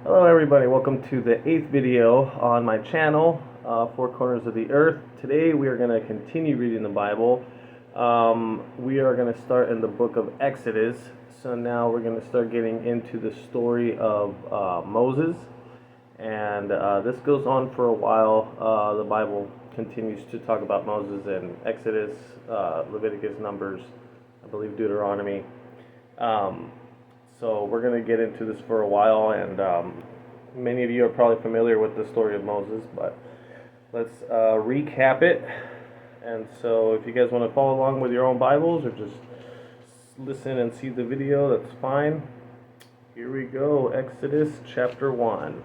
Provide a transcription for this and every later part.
Hello everybody, welcome to the 8th video on my channel, Four Corners of the Earth. Today we are going to continue reading the Bible. We are going to start in the book of Exodus. So now we're going to start getting into the story of Moses. And this goes on for a while. The Bible continues to talk about Moses in Exodus, Leviticus, Numbers, I believe Deuteronomy. So we're going to get into this for a while, and many of you are probably familiar with the story of Moses, but let's recap it. And so if you guys want to follow along with your own Bibles or just listen and see the video, that's fine. Here we go, Exodus chapter 1.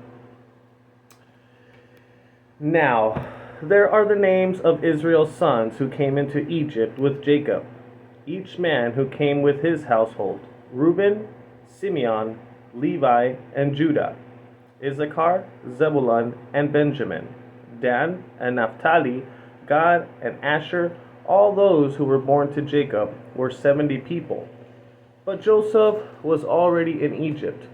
Now, there are the names of Israel's sons who came into Egypt with Jacob, each man who came with his household: Reuben, Simeon, Levi, and Judah; Issachar, Zebulun, and Benjamin; Dan and Naphtali; Gad and Asher. All those who were born to Jacob were 70 people. But Joseph was already in Egypt.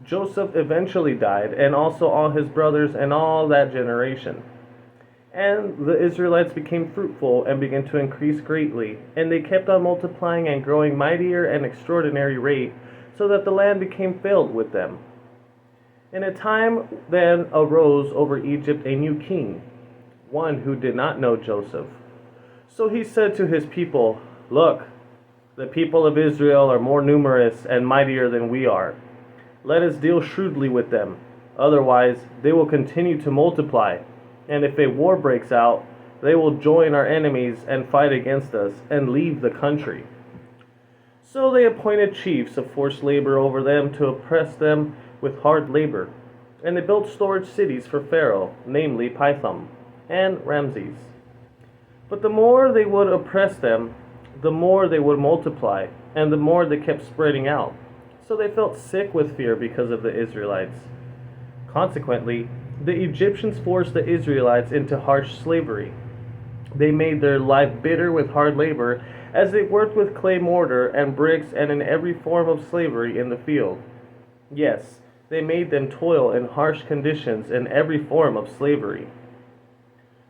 Joseph eventually died, and also all his brothers and all that generation. And the Israelites became fruitful and began to increase greatly, and they kept on multiplying and growing mightier and extraordinary rate, so that the land became filled with them. In a time then arose over Egypt a new king, one who did not know Joseph. So he said to his people, "Look, the people of Israel are more numerous and mightier than we are. Let us deal shrewdly with them, otherwise they will continue to multiply. And if a war breaks out, they will join our enemies and fight against us and leave the country." So they appointed chiefs of forced labor over them to oppress them with hard labor. And they built storage cities for Pharaoh, namely Pithom and Ramses. But the more they would oppress them, the more they would multiply, and the more they kept spreading out. So they felt sick with fear because of the Israelites. Consequently, the Egyptians forced the Israelites into harsh slavery. They made their life bitter with hard labor as they worked with clay mortar and bricks and in every form of slavery in the field. Yes, they made them toil in harsh conditions in every form of slavery.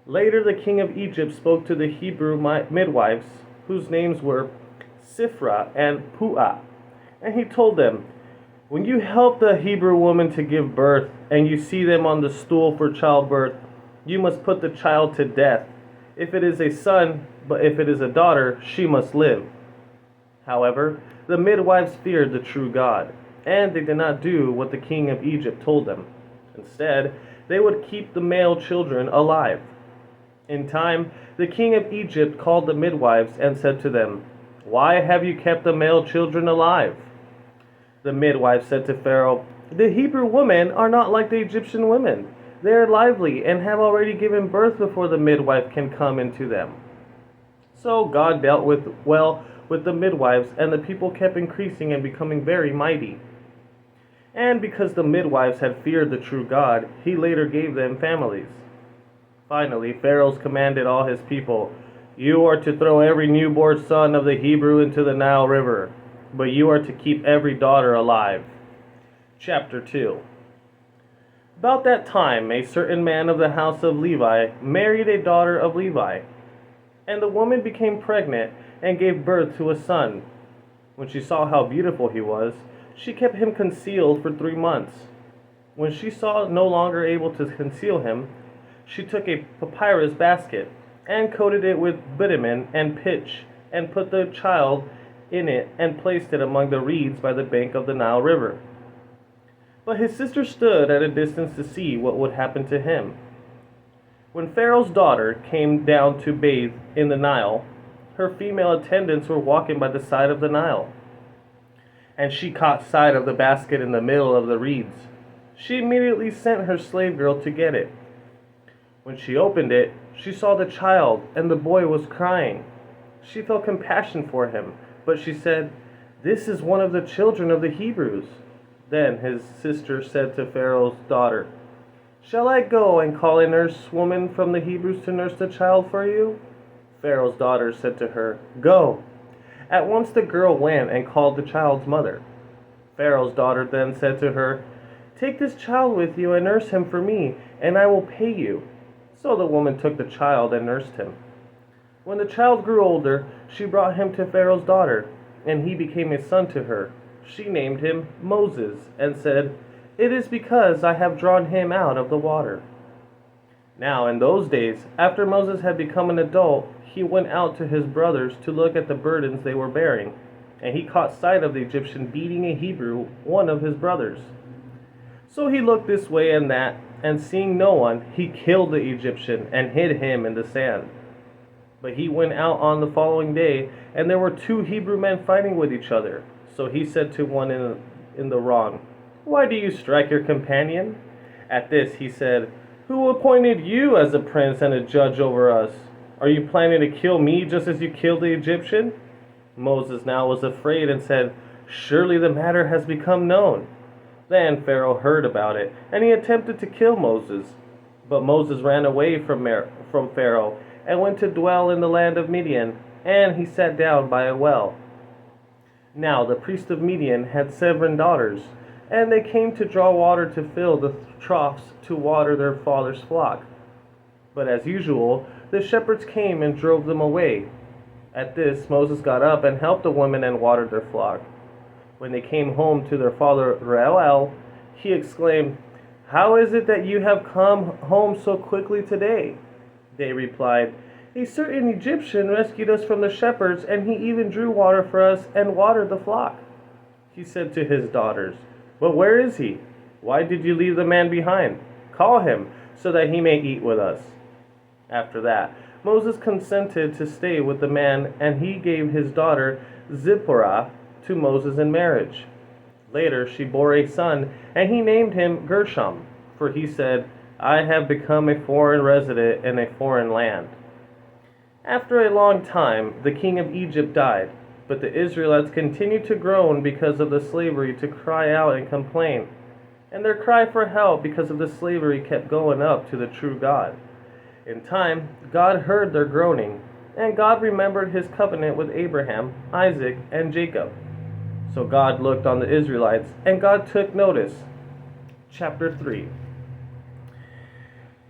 Later the king of Egypt spoke to the Hebrew midwives, whose names were Sifra and Puah, and he told them, "When you help the Hebrew woman to give birth, and you see them on the stool for childbirth, you must put the child to death. If it is a son, but if it is a daughter, she must live." However, the midwives feared the true God, and they did not do what the king of Egypt told them. Instead, they would keep the male children alive. In time, the king of Egypt called the midwives and said to them, "Why have you kept the male children alive?" The midwife said to Pharaoh, "The Hebrew women are not like the Egyptian women. They are lively and have already given birth before the midwife can come into them." So God dealt well with the midwives, and the people kept increasing and becoming very mighty. And because the midwives had feared the true God, he later gave them families. Finally, Pharaoh commanded all his people, "You are to throw every newborn son of the Hebrew into the Nile River, but you are to keep every daughter alive." Chapter 2. About that time, a certain man of the house of Levi married a daughter of Levi, and the woman became pregnant and gave birth to a son. When she saw how beautiful he was, she kept him concealed for 3 months. When she saw no longer able to conceal him, she took a papyrus basket and coated it with bitumen and pitch, and put the child in it and placed it among the reeds by the bank of the Nile River. But his sister stood at a distance to see what would happen to him. When Pharaoh's daughter came down to bathe in the Nile, her female attendants were walking by the side of the Nile, and she caught sight of the basket in the middle of the reeds. She immediately sent her slave girl to get it. When she opened it, she saw the child, and the boy was crying. She felt compassion for him, but she said, "This is one of the children of the Hebrews." Then his sister said to Pharaoh's daughter, "Shall I go and call a nurse woman from the Hebrews to nurse the child for you?" Pharaoh's daughter said to her, "Go." At once the girl went and called the child's mother. Pharaoh's daughter then said to her, "Take this child with you and nurse him for me, and I will pay you." So the woman took the child and nursed him. When the child grew older, she brought him to Pharaoh's daughter, and he became a son to her. She named him Moses, and said, "It is because I have drawn him out of the water." Now in those days, after Moses had become an adult, he went out to his brothers to look at the burdens they were bearing, and he caught sight of the Egyptian beating a Hebrew, one of his brothers. So he looked this way and that, and seeing no one, he killed the Egyptian and hid him in the sand. But he went out on the following day, and there were two Hebrew men fighting with each other. So he said to one in the wrong, "Why do you strike your companion?" At this he said, "Who appointed you as a prince and a judge over us? Are you planning to kill me just as you killed the Egyptian?" Moses now was afraid and said, "Surely the matter has become known." Then Pharaoh heard about it, and he attempted to kill Moses. But Moses ran away from Pharaoh and went to dwell in the land of Midian, and he sat down by a well. Now the priest of Midian had 7 daughters, and they came to draw water to fill the troughs to water their father's flock. But as usual, the shepherds came and drove them away. At this Moses got up and helped the women and watered their flock. When they came home to their father Reuel, he exclaimed, "How is it that you have come home so quickly today?" They replied, "A certain Egyptian rescued us from the shepherds, and he even drew water for us and watered the flock." He said to his daughters, "But where is he? Why did you leave the man behind? Call him, so that he may eat with us." After that, Moses consented to stay with the man, and he gave his daughter Zipporah to Moses in marriage. Later she bore a son, and he named him Gershom, for he said, "I have become a foreign resident in a foreign land." After a long time, the king of Egypt died, but the Israelites continued to groan because of the slavery, to cry out and complain. And their cry for help because of the slavery kept going up to the true God. In time, God heard their groaning, and God remembered his covenant with Abraham, Isaac, and Jacob. So God looked on the Israelites, and God took notice. Chapter 3.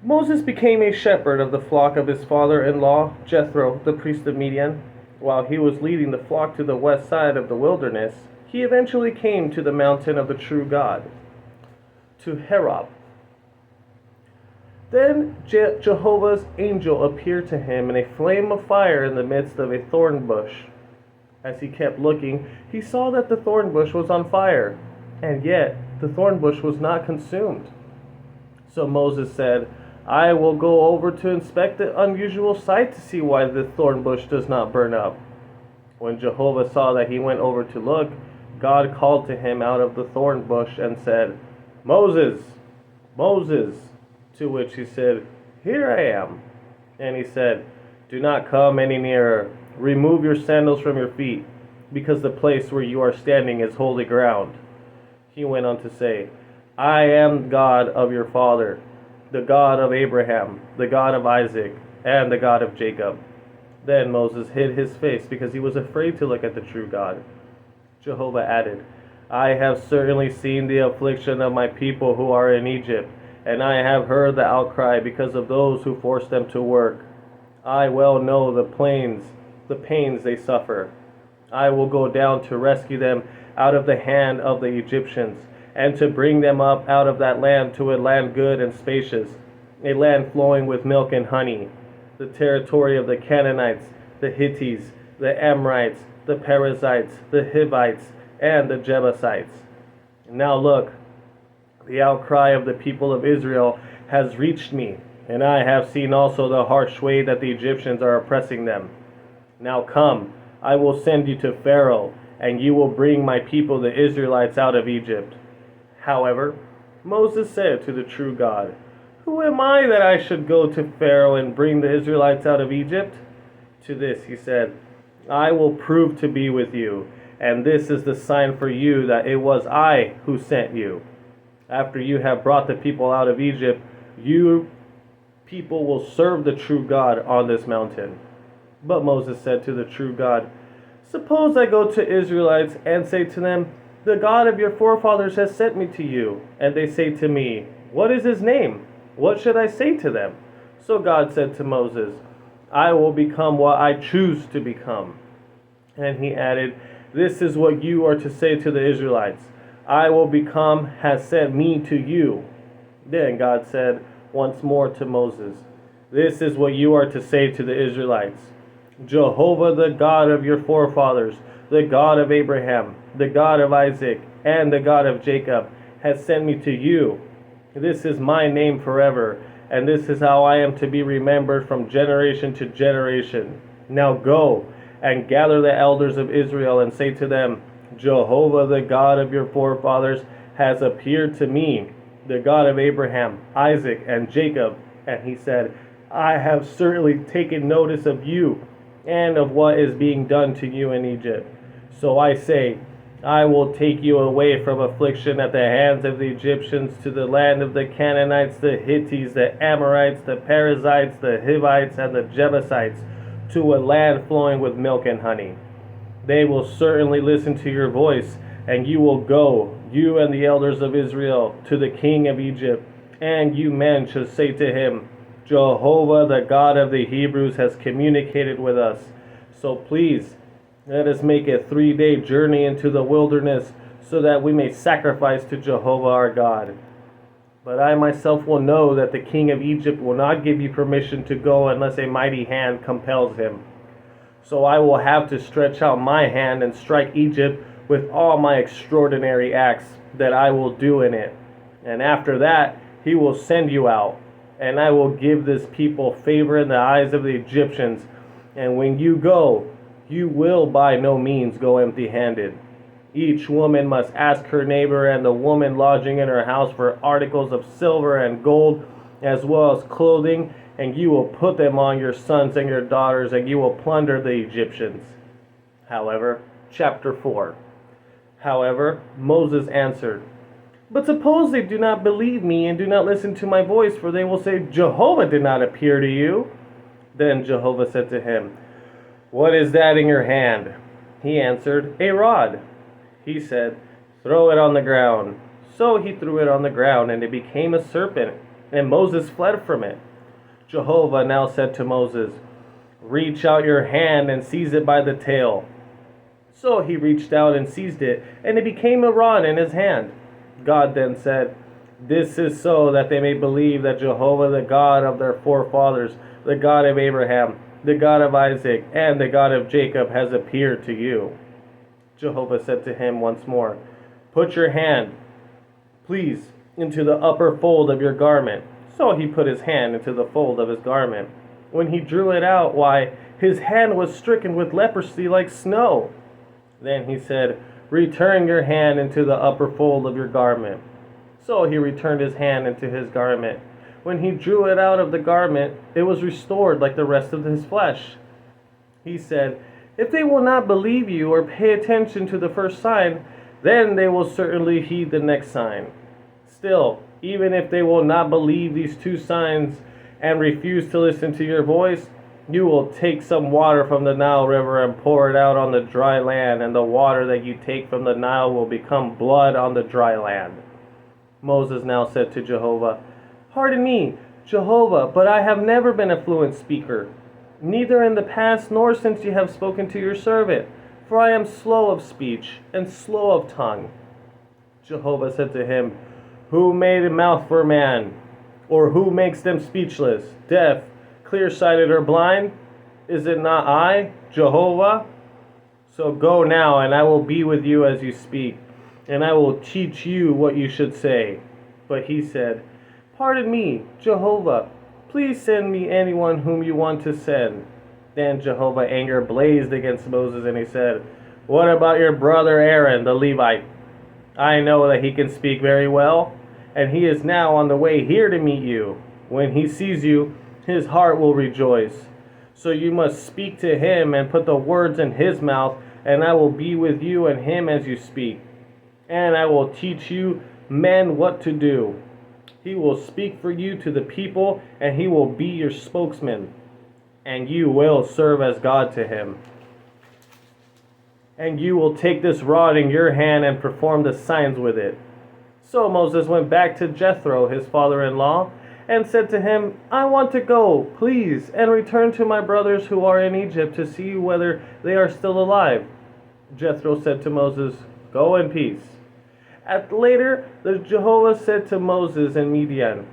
Moses became a shepherd of the flock of his father-in-law, Jethro, the priest of Midian. While he was leading the flock to the west side of the wilderness, he eventually came to the mountain of the true God, to Horeb. Then Jehovah's angel appeared to him in a flame of fire in the midst of a thorn bush. As he kept looking, he saw that the thorn bush was on fire, and yet the thorn bush was not consumed. So Moses said, "I will go over to inspect the unusual sight to see why the thorn bush does not burn up." When Jehovah saw that he went over to look, God called to him out of the thorn bush and said, "Moses, Moses," to which he said, "Here I am." And he said, "Do not come any nearer. Remove your sandals from your feet, because the place where you are standing is holy ground." He went on to say, "I am God of your father, the God of Abraham, the God of Isaac, and the God of Jacob." Then Moses hid his face because he was afraid to look at the true God. Jehovah added, "I have certainly seen the affliction of my people who are in Egypt, and I have heard the outcry because of those who force them to work. I well know the pains they suffer. I will go down to rescue them out of the hand of the Egyptians, and to bring them up out of that land to a land good and spacious, a land flowing with milk and honey, the territory of the Canaanites, the Hittites, the Amorites, the Perizzites, the Hivites, and the Jebusites. Now look, the outcry of the people of Israel has reached me, and I have seen also the harsh way that the Egyptians are oppressing them. Now come, I will send you to Pharaoh, and you will bring my people the Israelites out of Egypt." However, Moses said to the true God, "Who am I that I should go to Pharaoh and bring the Israelites out of Egypt?" To this he said, "I will prove to be with you, and this is the sign for you that it was I who sent you. After you have brought the people out of Egypt, you people will serve the true God on this mountain." But Moses said to the true God, "Suppose I go to Israelites and say to them, "The God of your forefathers has sent me to you." And they say to me, "What is his name?" What should I say to them? So God said to Moses, "I will become what I choose to become." And he added, "This is what you are to say to the Israelites. I will become has sent me to you." Then God said once more to Moses, "This is what you are to say to the Israelites. Jehovah, the God of your forefathers, the God of Abraham, the God of Isaac, and the God of Jacob, has sent me to you. This is my name forever, and this is how I am to be remembered from generation to generation. Now go and gather the elders of Israel and say to them, Jehovah, the God of your forefathers, has appeared to me, the God of Abraham, Isaac, and Jacob." And he said, "I have certainly taken notice of you and of what is being done to you in Egypt. So I say, I will take you away from affliction at the hands of the Egyptians to the land of the Canaanites, the Hittites, the Amorites, the Perizzites, the Hivites, and the Jebusites, to a land flowing with milk and honey. They will certainly listen to your voice, and you will go, you and the elders of Israel, to the king of Egypt, and you men shall say to him, Jehovah, the God of the Hebrews, has communicated with us. So please, let us make a 3-day journey into the wilderness, so that we may sacrifice to Jehovah our God. But I myself will know that the king of Egypt will not give you permission to go unless a mighty hand compels him. So I will have to stretch out my hand and strike Egypt with all my extraordinary acts that I will do in it. And after that, he will send you out, and I will give this people favor in the eyes of the Egyptians. And when you go, you will by no means go empty-handed. Each woman must ask her neighbor and the woman lodging in her house for articles of silver and gold, as well as clothing, and you will put them on your sons and your daughters, and you will plunder the Egyptians." However, chapter 4. However, Moses answered, "But suppose they do not believe me and do not listen to my voice, for they will say, Jehovah did not appear to you." Then Jehovah said to him, "What is that in your hand?" He answered, "A rod." He said, "Throw it on the ground." So he threw it on the ground, and it became a serpent, and Moses fled from it. Jehovah now said to Moses, "Reach out your hand and seize it by the tail." So he reached out and seized it, and it became a rod in his hand. God then said, "This is so that they may believe that Jehovah, the God of their forefathers, the God of Abraham, the God of Isaac, and the God of Jacob, has appeared to you." Jehovah said to him once more, "Put your hand, please, into the upper fold of your garment." So he put his hand into the fold of his garment. When he drew it out, why, his hand was stricken with leprosy like snow. Then he said, "Return your hand into the upper fold of your garment." So he returned his hand into his garment. When he drew it out of the garment, it was restored like the rest of his flesh. He said, "If they will not believe you or pay attention to the first sign, then they will certainly heed the next sign. Still, even if they will not believe these 2 signs and refuse to listen to your voice, you will take some water from the Nile River and pour it out on the dry land, and the water that you take from the Nile will become blood on the dry land." Moses now said to Jehovah, "Pardon me, Jehovah, but I have never been a fluent speaker, neither in the past nor since you have spoken to your servant, for I am slow of speech and slow of tongue." Jehovah said to him, "Who made a mouth for man? Or who makes them speechless, deaf, clear-sighted, or blind? Is it not I, Jehovah? So go now, and I will be with you as you speak, and I will teach you what you should say." But he said, "Pardon me, Jehovah, please send me anyone whom you want to send." Then Jehovah's anger blazed against Moses, and he said, "What about your brother Aaron, the Levite? I know that he can speak very well, and he is now on the way here to meet you. When he sees you, his heart will rejoice. So you must speak to him and put the words in his mouth, and I will be with you and him as you speak. And I will teach you men what to do. He will speak for you to the people, and he will be your spokesman, and you will serve as God to him." and you will take this rod in your hand and perform the signs with it." So Moses went back to Jethro, his father-in-law, and said to him, "I want to go, please, and return to my brothers who are in Egypt to see whether they are still alive." Jethro said to Moses, "Go in peace." Later, the Jehovah said to Moses in Midian,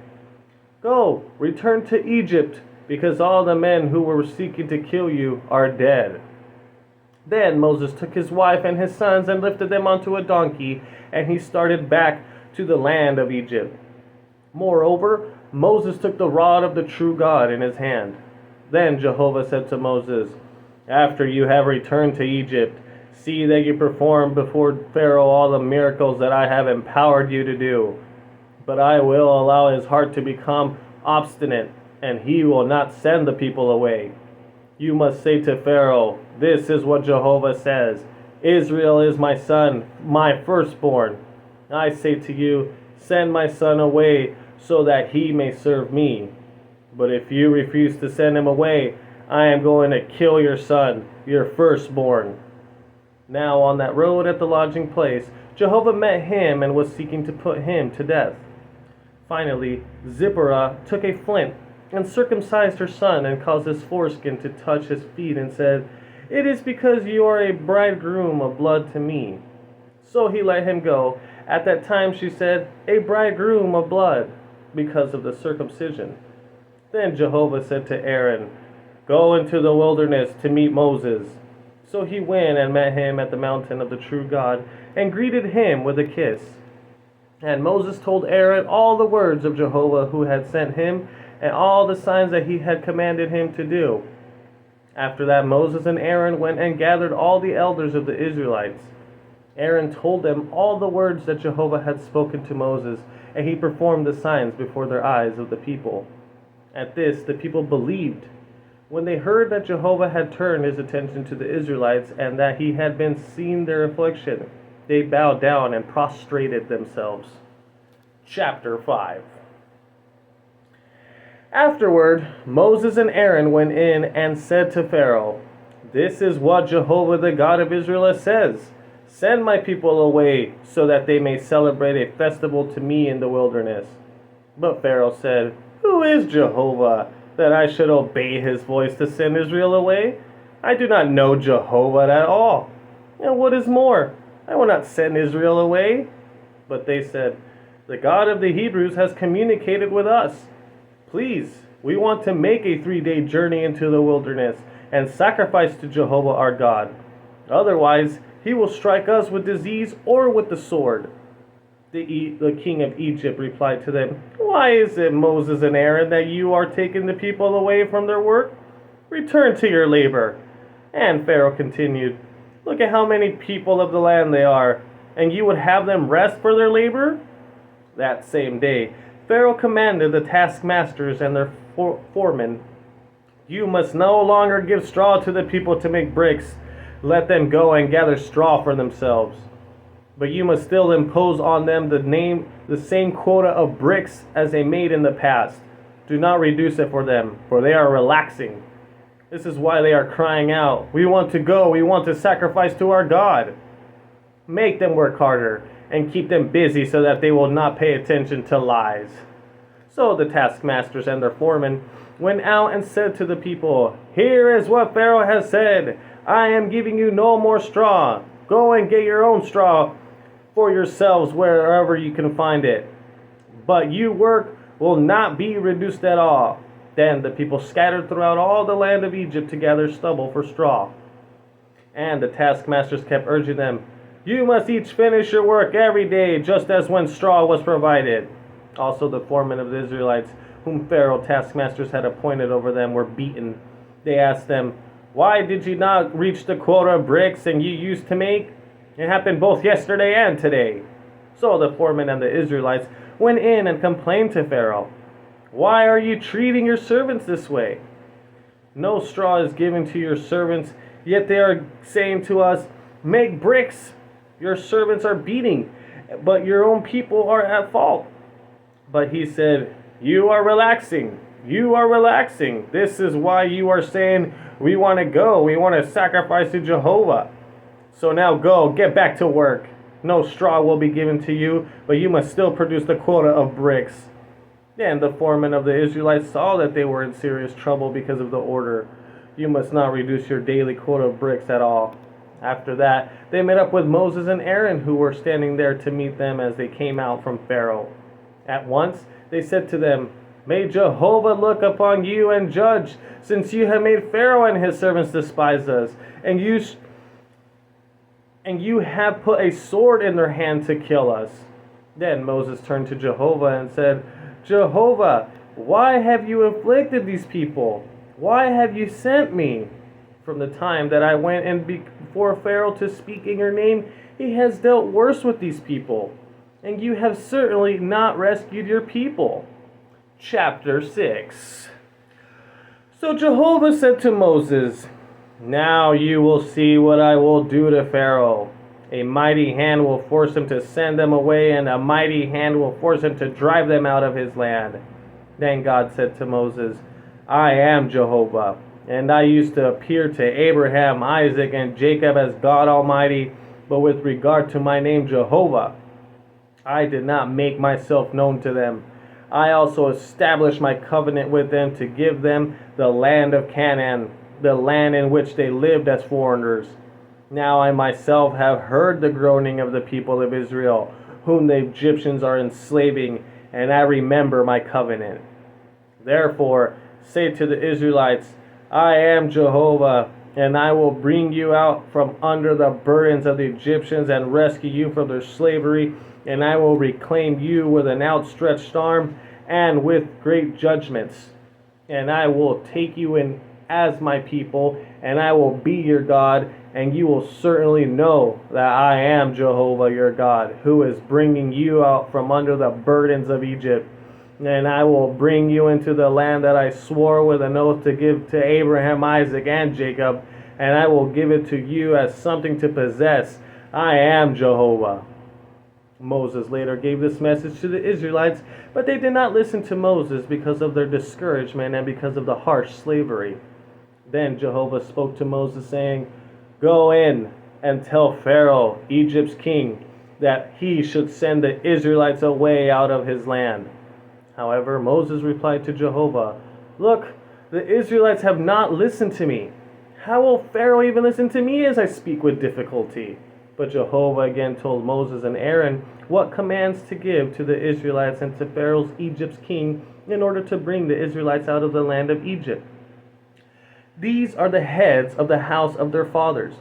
"Go, return to Egypt, because all the men who were seeking to kill you are dead." Then Moses took his wife and his sons and lifted them onto a donkey, and he started back to the land of Egypt. Moreover, Moses took the rod of the true God in his hand. Then Jehovah said to Moses, "After you have returned to Egypt, see that you perform before Pharaoh all the miracles that I have empowered you to do. But I will allow his heart to become obstinate, and he will not send the people away. You must say to Pharaoh, 'This is what Jehovah says: Israel is my son, my firstborn. I say to you, send my son away so that he may serve me. But if you refuse to send him away, I am going to kill your son, your firstborn.'" Now on that road at the lodging place, Jehovah met him and was seeking to put him to death. Finally, Zipporah took a flint and circumcised her son and caused his foreskin to touch his feet and said, "It is because you are a bridegroom of blood to me." So he let him go. At that time she said, "A bridegroom of blood," because of the circumcision. Then Jehovah said to Aaron, "Go into the wilderness to meet Moses." So he went and met him at the mountain of the true God and greeted him with a kiss. And Moses told Aaron all the words of Jehovah who had sent him and all the signs that he had commanded him to do. After that, Moses and Aaron went and gathered all the elders of the Israelites. Aaron told them all the words that Jehovah had spoken to Moses, and he performed the signs before their eyes of the people. At this, the people believed. When they heard that Jehovah had turned his attention to the Israelites and that he had been seeing their affliction, they bowed down and prostrated themselves. Chapter 5. Afterward, Moses and Aaron went in and said to Pharaoh, "This is what Jehovah the God of Israel says: Send my people away so that they may celebrate a festival to me in the wilderness." But Pharaoh said, "Who is Jehovah, that I should obey his voice to send Israel away? I do not know Jehovah at all. And what is more, I will not send Israel away." But they said, "The God of the Hebrews has communicated with us. Please, we want to make a 3-day journey into the wilderness and sacrifice to Jehovah our God. Otherwise, he will strike us with disease or with the sword." The king of Egypt replied to them, "Why is it, Moses and Aaron, that you are taking the people away from their work? Return to your labor." And Pharaoh continued, "Look at how many people of the land they are, and you would have them rest for their labor?" That same day, Pharaoh commanded the taskmasters and their foremen, "You must no longer give straw to the people to make bricks. Let them go and gather straw for themselves. But you must still impose on them the same quota of bricks as they made in the past. Do not reduce it for them, for they are relaxing. This is why they are crying out, 'We want to go, we want to sacrifice to our God.' Make them work harder and keep them busy so that they will not pay attention to lies." So the taskmasters and their foremen went out and said to the people, "Here is what Pharaoh has said. I am giving you no more straw. Go and get your own straw for yourselves wherever you can find it. But your work will not be reduced at all." Then the people scattered throughout all the land of Egypt to gather stubble for straw. And the taskmasters kept urging them, "You must each finish your work every day, just as when straw was provided." Also the foremen of the Israelites, whom Pharaoh taskmasters had appointed over them, were beaten. They asked them, "Why did you not reach the quota of bricks and you used to make? It happened both yesterday and today." So the foremen and the Israelites went in and complained to Pharaoh, "Why are you treating your servants this way? No straw is given to your servants, yet they are saying to us, 'Make bricks.' Your servants are beating, but your own people are at fault." But he said, "You are relaxing. You are relaxing. This is why you are saying, 'We want to go, we want to sacrifice to Jehovah.' So now go, get back to work. No straw will be given to you, but you must still produce the quota of bricks." Then the foreman of the Israelites saw that they were in serious trouble because of the order. "You must not reduce your daily quota of bricks at all." After that, they met up with Moses and Aaron, who were standing there to meet them as they came out from Pharaoh. At once they said to them, "May Jehovah look upon you and judge, since you have made Pharaoh and his servants despise us, and you have put a sword in their hand to kill us." Then Moses turned to Jehovah and said, "Jehovah, why have you afflicted these people? Why have you sent me? From the time that I went in before Pharaoh to speak in your name, he has dealt worse with these people, and you have certainly not rescued your people." Chapter 6. So Jehovah said to Moses, "Now you will see what I will do to Pharaoh. A mighty hand will force him to send them away, and a mighty hand will force him to drive them out of his land." Then God said to Moses, "I am Jehovah, and I used to appear to Abraham, Isaac, and Jacob as God Almighty, but with regard to my name Jehovah, I did not make myself known to them. I also established my covenant with them to give them the land of Canaan, the land in which they lived as foreigners. Now I myself have heard the groaning of the people of Israel, whom the Egyptians are enslaving, and I remember my covenant. Therefore, say to the Israelites, I am Jehovah, and I will bring you out from under the burdens of the Egyptians and rescue you from their slavery, and I will reclaim you with an outstretched arm and with great judgments. And I will take you in as my people, and I will be your God, and you will certainly know that I am Jehovah your God, who is bringing you out from under the burdens of Egypt. And I will bring you into the land that I swore with an oath to give to Abraham, Isaac, and Jacob, and I will give it to you as something to possess. I am Jehovah." Moses later gave this message to the Israelites, but they did not listen to Moses because of their discouragement and because of the harsh slavery. Then Jehovah spoke to Moses, saying, "Go in and tell Pharaoh, Egypt's king, that he should send the Israelites away out of his land." However, Moses replied to Jehovah, "Look, the Israelites have not listened to me. How will Pharaoh even listen to me as I speak with difficulty?" But Jehovah again told Moses and Aaron what commands to give to the Israelites and to Pharaoh's Egypt's king in order to bring the Israelites out of the land of Egypt. These are the heads of the house of their fathers.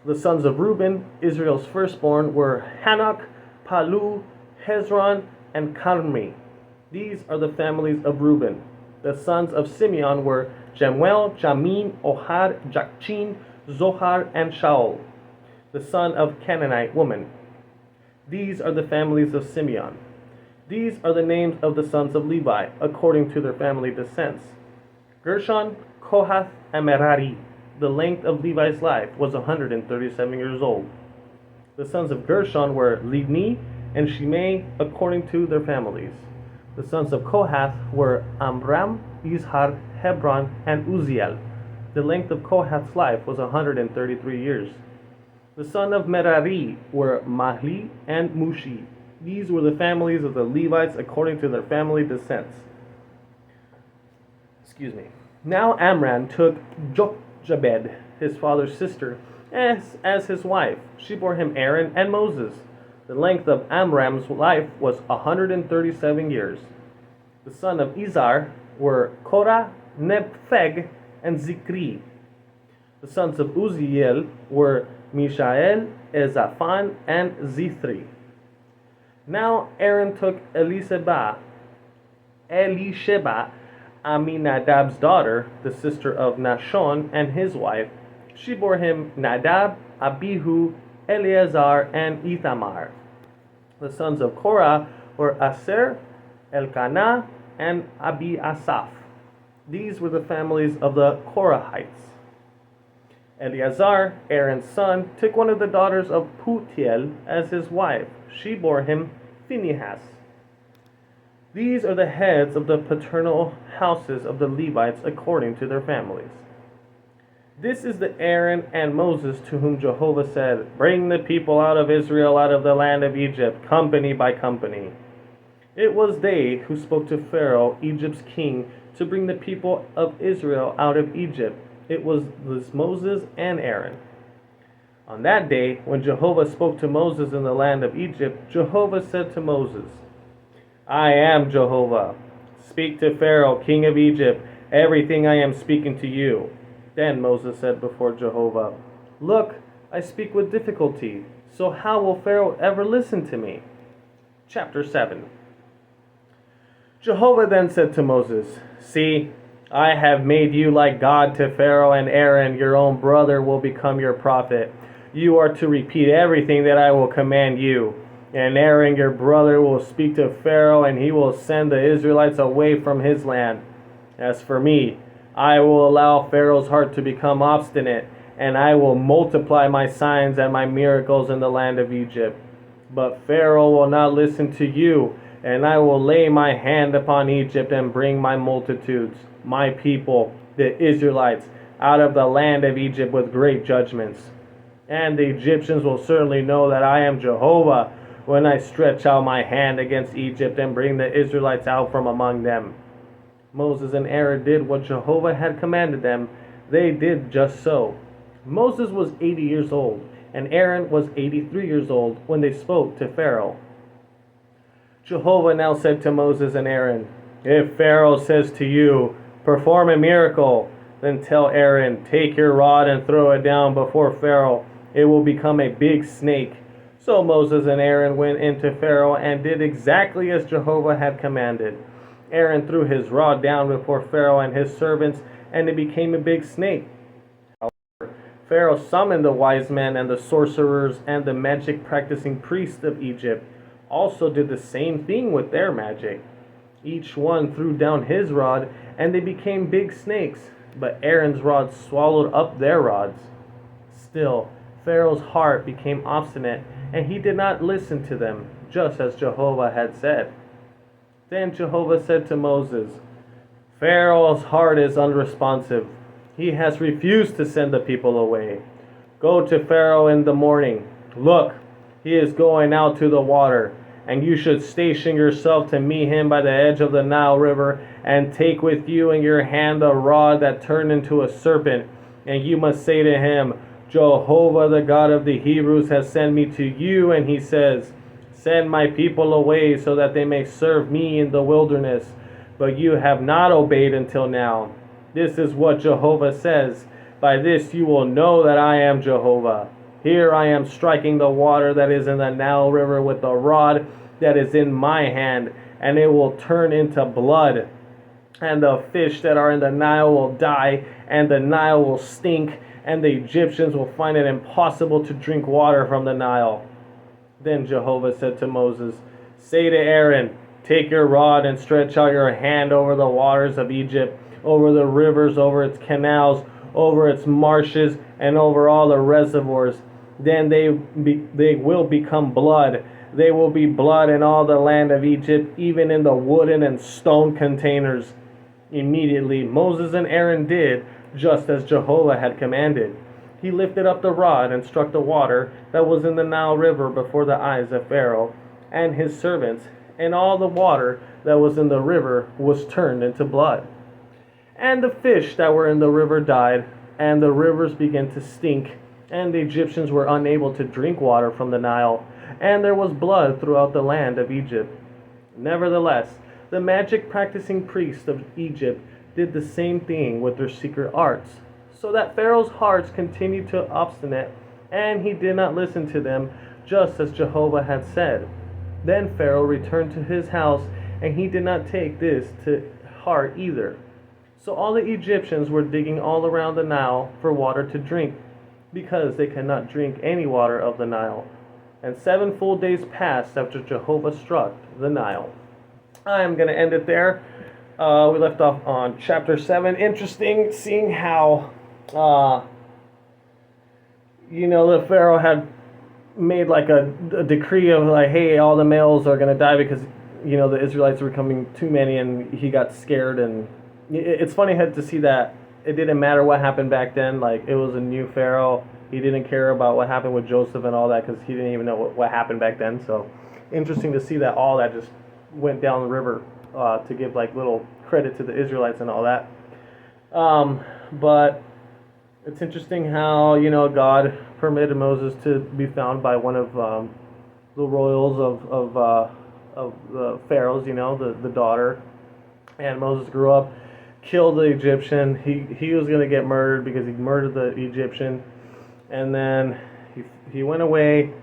The sons of Reuben, Israel's firstborn, were Hanok, Palu, Hezron, and Carmi. These are the families of Reuben. The sons of Simeon were Jemuel, Jamin, Ohad, Jachin, Zohar, and Shaul, the son of Canaanite woman. These are the families of Simeon. These are the names of the sons of Levi, according to their family descents: Gershon, Kohath, and Merari. The length of Levi's life was 137 years old. The sons of Gershon were Libni and Shimei, according to their families. The sons of Kohath were Amram, Izhar, Hebron, and Uziel. The length of Kohath's life was 133 years. The sons of Merari were Mahli and Mushi. These were the families of the Levites according to their family descents. Now Amram took Jochebed, his father's sister, as his wife. She bore him Aaron and Moses. The length of Amram's life was 137 years. The sons of Izhar were Korah, Nepheg, and Zikri. The sons of Uziel were Mishael, Ezaphan, and Zithri. Now Aaron took Elisheba, Aminadab's daughter, the sister of Nashon, and his wife. She bore him Nadab, Abihu, Eleazar, and Ithamar. The sons of Korah were Aser, Elkanah, and Abiasaph. These were the families of the Korahites. Eleazar, Aaron's son, took one of the daughters of Putiel as his wife. She bore him Phinehas. These are the heads of the paternal houses of the Levites according to their families. This is the Aaron and Moses to whom Jehovah said, Bring the people out of Israel out of the land of Egypt, company by company. It was they who spoke to Pharaoh, Egypt's king, to bring the people of Israel out of Egypt. It was Moses and Aaron. On that day, when Jehovah spoke to Moses in the land of Egypt, Jehovah said to Moses, I am Jehovah. Speak to Pharaoh, king of Egypt, everything I am speaking to you. Then Moses said before Jehovah, Look, I speak with difficulty, so how will Pharaoh ever listen to me? Chapter 7. Jehovah then said to Moses, See, I have made you like God to Pharaoh, and Aaron, your own brother, will become your prophet. You are to repeat everything that I will command you. And Aaron, your brother, will speak to Pharaoh, and he will send the Israelites away from his land. As for me, I will allow Pharaoh's heart to become obstinate, and I will multiply my signs and my miracles in the land of Egypt. But Pharaoh will not listen to you, and I will lay my hand upon Egypt and bring my multitudes, my people, the Israelites, out of the land of Egypt with great judgments. And the Egyptians will certainly know that I am Jehovah when I stretch out my hand against Egypt and bring the Israelites out from among them. Moses and Aaron did what Jehovah had commanded them. They did just so. Moses was 80 years old, and Aaron was 83 years old when they spoke to Pharaoh. Jehovah now said to Moses and Aaron, If Pharaoh says to you, Perform a miracle, then tell Aaron, Take your rod and throw it down before Pharaoh. It will become a big snake. So Moses and Aaron went into Pharaoh and did exactly as Jehovah had commanded. Aaron threw his rod down before Pharaoh and his servants, and it became a big snake. Pharaoh summoned the wise men and the sorcerers and the magic practicing priests of Egypt. Also did the same thing with their magic. Each one threw down his rod, and they became big snakes, but Aaron's rod swallowed up their rods. Still, Pharaoh's heart became obstinate, and he did not listen to them, just as Jehovah had said. Then Jehovah said to Moses, Pharaoh's heart is unresponsive. He has refused to send the people away. Go to Pharaoh in the morning. Look, he is going out to the water, and you should station yourself to meet him by the edge of the Nile River, and take with you in your hand a rod that turned into a serpent, and you must say to him, Jehovah, the God of the Hebrews, has sent me to you, and he says, Send my people away so that they may serve me in the wilderness. But you have not obeyed until now. This is what Jehovah says. By this you will know that I am Jehovah. Here I am striking the water that is in the Nile River with the rod that is in my hand, and it will turn into blood. And the fish that are in the Nile will die, and the Nile will stink, and the Egyptians will find it impossible to drink water from the Nile. Then Jehovah said to Moses, Say to Aaron, Take your rod and stretch out your hand over the waters of Egypt, over the rivers, over its canals, over its marshes, and over all the reservoirs. Then they will become blood. They will be blood in all the land of Egypt, even in the wooden and stone containers. Immediately Moses and Aaron did just as Jehovah had commanded. He lifted up the rod and struck the water that was in the Nile River before the eyes of Pharaoh and his servants, and all the water that was in the river was turned into blood. And the fish that were in the river died, and the rivers began to stink, and the Egyptians were unable to drink water from the Nile, and there was blood throughout the land of Egypt. Nevertheless, the magic practicing priests of Egypt did the same thing with their secret arts, so that Pharaoh's hearts continued to obstinate, and he did not listen to them, just as Jehovah had said. Then Pharaoh returned to his house, and he did not take this to heart either. So all the Egyptians were digging all around the Nile for water to drink, because they could not drink any water of the Nile. And 7 full days passed after Jehovah struck the Nile. I am going to end it there. We left off on chapter 7. Interesting seeing how the Pharaoh had made like a decree of like, hey, all the males are going to die because, the Israelites were becoming too many, and he got scared. And it's funny to see that it didn't matter what happened back then. Like, it was a new Pharaoh. He didn't care about what happened with Joseph and all that because he didn't even know what happened back then. So interesting to see that all that just went down the river, to give like little credit to the Israelites and all that. But it's interesting how, God permitted Moses to be found by one of the royals of the pharaohs, the daughter. And Moses grew up, killed the Egyptian. He was going to get murdered because he murdered the Egyptian. And then he went away.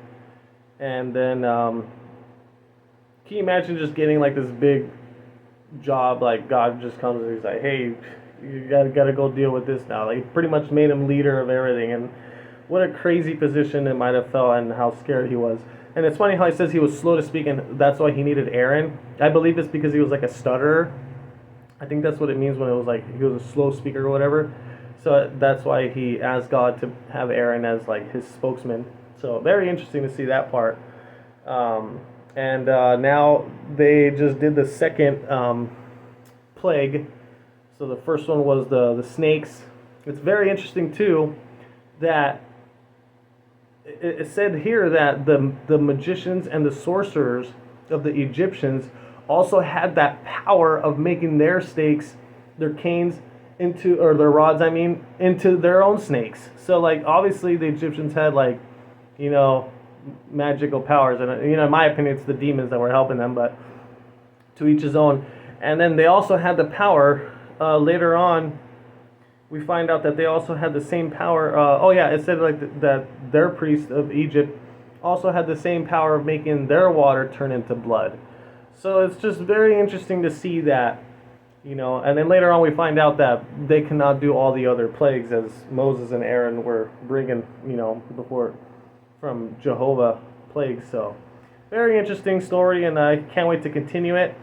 And then can you imagine just getting like this big job? Like, God just comes and he's like, hey, you gotta go deal with this now. Like, pretty much made him leader of everything. And what a crazy position it might have felt, and how scared he was. And it's funny how he says he was slow to speak, and that's why he needed Aaron. I believe it's because he was like a stutterer. I think that's what it means when it was like he was a slow speaker or whatever. So that's why he asked God to have Aaron as like his spokesman. So very interesting to see that part. And now they just did the second plague. So the first one was the snakes. It's very interesting too that it said here that the magicians and the sorcerers of the Egyptians also had that power of making their stakes, their canes into, or their rods, I mean, into their own snakes. So like obviously the Egyptians had like, magical powers, and in my opinion it's the demons that were helping them, but to each his own. And then they also had the power, later on we find out that they also had the same power. It said like that their priest of Egypt also had the same power of making their water turn into blood. So it's just very interesting to see that, and then later on we find out that they cannot do all the other plagues as Moses and Aaron were bringing, before from Jehovah plagues. So very interesting story, and I can't wait to continue it.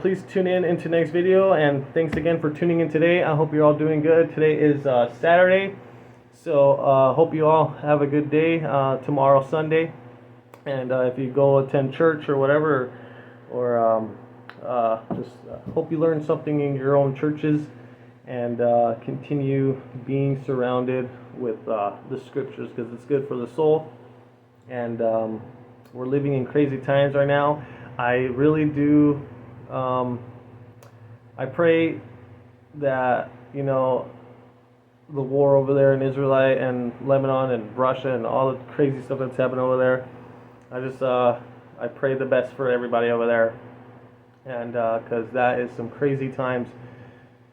Please tune in into next video, and thanks again for tuning in today. I hope you're all doing good. Today is Saturday, so hope you all have a good day. Tomorrow Sunday, and if you go attend church or whatever, or just hope you learn something in your own churches, and continue being surrounded with the scriptures, because it's good for the soul. And we're living in crazy times right now. I really do. I pray that the war over there in Israel and Lebanon and Russia and all the crazy stuff that's happening over there. I pray the best for everybody over there, and because that is some crazy times,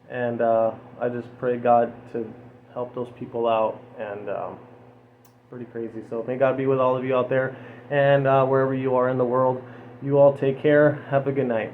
and I just pray God to help those people out, and pretty crazy. So may God be with all of you out there, and wherever you are in the world. You all take care. Have a good night.